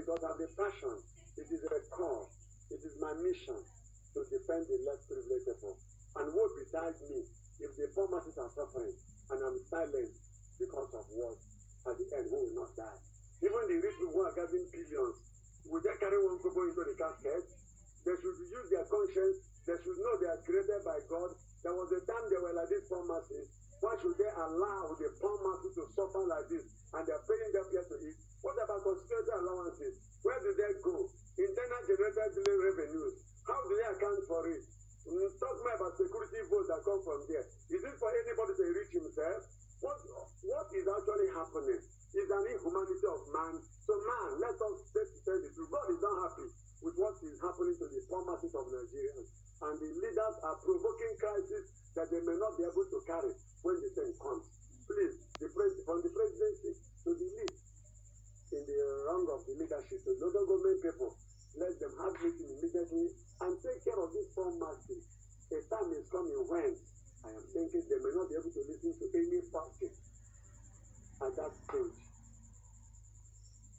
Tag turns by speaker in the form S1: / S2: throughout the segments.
S1: because I have the passion. It is a call. It is my mission to defend the less privileged people. And woe betide me if the poor masses are suffering and I'm silent because of what at the end who will not die. Even the rich people who are getting billions, will they carry one kobo into the casket? They should use their conscience. They should know they are created by God. There was a time they were like this poor masses. Why should they allow the poor masses to suffer like this? And they're paying them here to eat. What about constituency allowances? Where do they go? Internal generated revenues. How do they account for it? Talk more about security votes that come from there. Is it for anybody to enrich himself? What is actually happening? Is an inhumanity of man. So man, let us say the truth. God is not happy with what is happening to the poor masses of Nigerians. And the leaders are provoking crisis that they may not be able to carry when the time comes. Please, from the presidency to the lead, in the rung of the leadership, the local government people, let them have meeting immediately and take care of this poor masses. A time is coming when I am thinking they may not be able to listen to any party at that stage.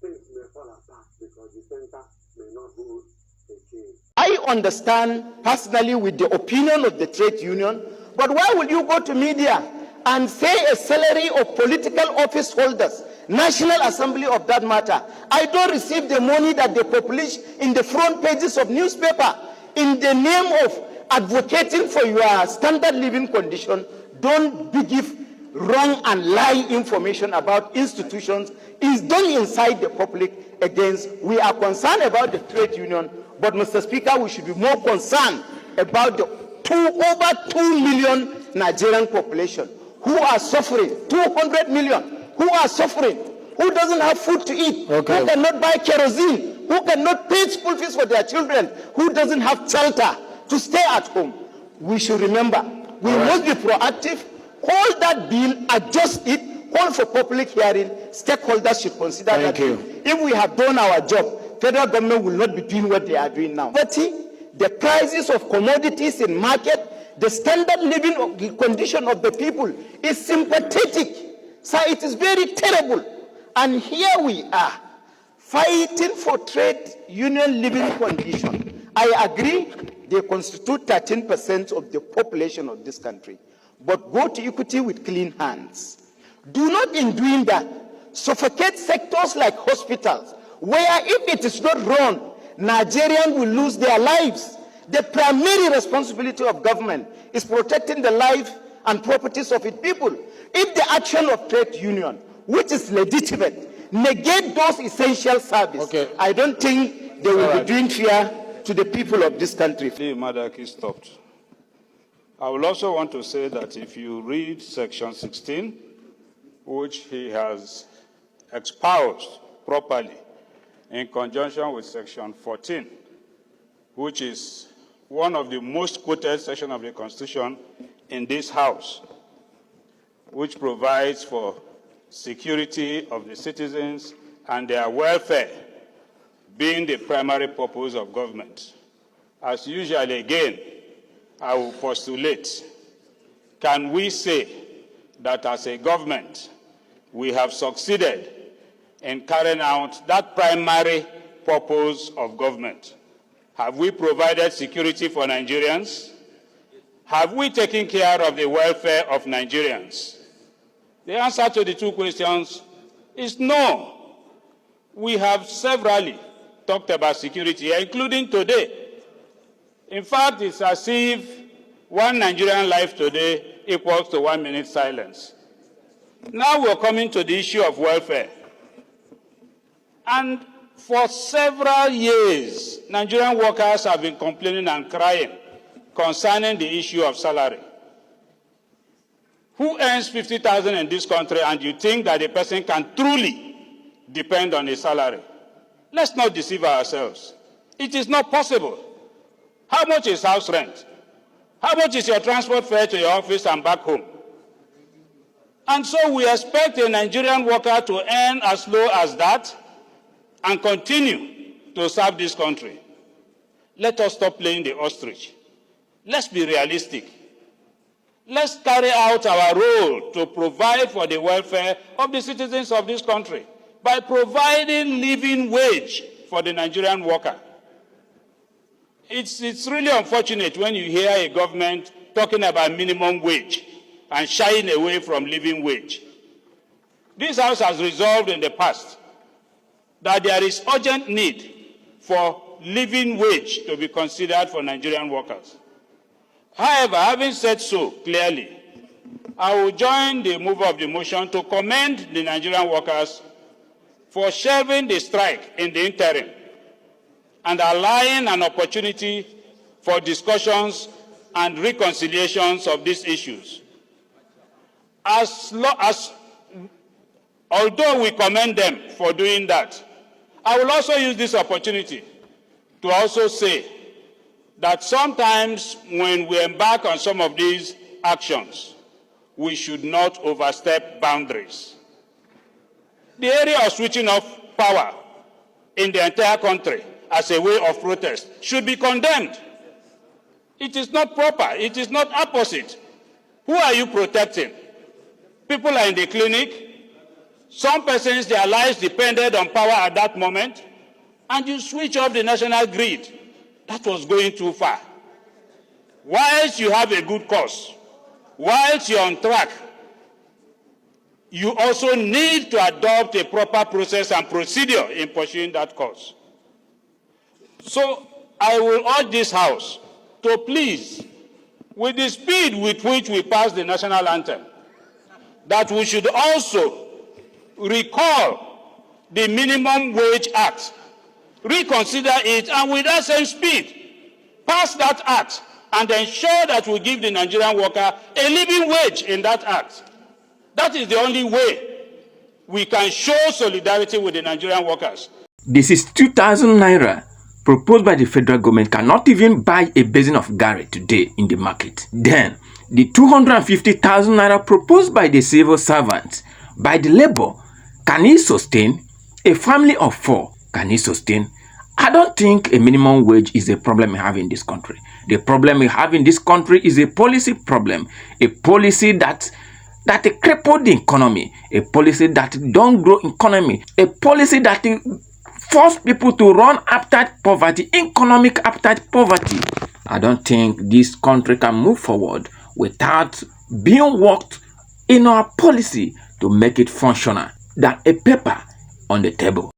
S1: Things may fall apart because the center may not hold again.
S2: I understand personally with the opinion of the trade union, but why will you go to media and say a salary of political office holders, National Assembly of that matter? I don't receive the money that they publish in the front pages of newspaper in the name of advocating for your standard living condition. Don't give wrong and lie information about institutions. It's done inside the public against. We are concerned about the trade union, but Mr. Speaker, we should be more concerned about the over 2 million Nigerian population who are suffering, 200 million who are suffering, who doesn't have food to eat, who cannot buy kerosene, who cannot pay school fees for their children, who doesn't have shelter to stay at home. We should remember, we must be proactive, call that bill, adjust it, call for public hearing, stakeholders should consider that. If we have done our job, federal government will not be doing what they are doing now. The crisis of commodities in market, the standard living condition of the people is sympathetic. So it is very terrible. And here we are, fighting for trade union living condition. I agree, they constitute 13% of the population of this country. But go to equity with clean hands. Do not, in doing that, suffocate sectors like hospitals, where if it is not run, Nigerians will lose their lives. The primary responsibility of government is protecting the life and properties of its people. If the action of trade union, which is legitimate, negate those essential services, I don't think they will be doing fair to the people of this country.
S3: Madaki stopped. I will also want to say that if you read section 16, which he has espoused properly in conjunction with section 14, which is one of the most quoted sections of the Constitution in this House, which provides for security of the citizens and their welfare being the primary purpose of government. As usual, again, I will postulate, can we say that as a government, we have succeeded in carrying out that primary purpose of government? Have we provided security for Nigerians? Have we taken care of the welfare of Nigerians? The answer to the two questions is no. We have severally talked about security, including today. In fact, it's as if one Nigerian life today equals to 1 minute silence. Now we're coming to the issue of welfare. And for several years, Nigerian workers have been complaining and crying concerning the issue of salary. Who earns 50,000 in this country and you think that a person can truly depend on a salary? Let's not deceive ourselves. It is not possible. How much is house rent? How much is your transport fare to your office and back home? And so we expect a Nigerian worker to earn as low as that and continue to serve this country. Let us stop playing the ostrich. Let's be realistic. Let's carry out our role to provide for the welfare of the citizens of this country by providing living wage for the Nigerian worker. It's really unfortunate when you hear a government talking about minimum wage and shying away from living wage. This House has resolved in the past that there is urgent need for living wage to be considered for Nigerian workers. However, having said so clearly, I will join the mover of the motion to commend the Nigerian workers for shelving the strike in the interim and allowing an opportunity for discussions and reconciliations of these issues. Although we commend them for doing that, I will also use this opportunity to also say that sometimes when we embark on some of these actions, we should not overstep boundaries. The area of switching off power in the entire country as a way of protest should be condemned. It is not proper. It is not opposite. Who are you protecting? People are in the clinic. Some persons, their lives depended on power at that moment, and you switch off the national grid. That was going too far. Whilst you have a good cause, whilst you're on track, you also need to adopt a proper process and procedure in pursuing that cause. So I will urge this House to please, with the speed with which we pass the national anthem, that we should also recall the Minimum Wage Act, reconsider it, and with that same speed, pass that act and ensure that we give the Nigerian worker a living wage in that act. That is the only way we can show solidarity with the Nigerian workers.
S4: This is 2,000 naira proposed by the federal government cannot even buy a basin of garri today in the market. Then, the 250,000 naira proposed by the civil servants, by the labor, can it sustain a family of 4? Can it sustain? I don't think a minimum wage is a problem we have in this country. The problem we have in this country is a policy problem, a policy that crippled the economy, a policy that don't grow economy, a policy that force people to run after poverty, economic after poverty. I don't think this country can move forward without being worked in our policy to make it functional than a paper on the table.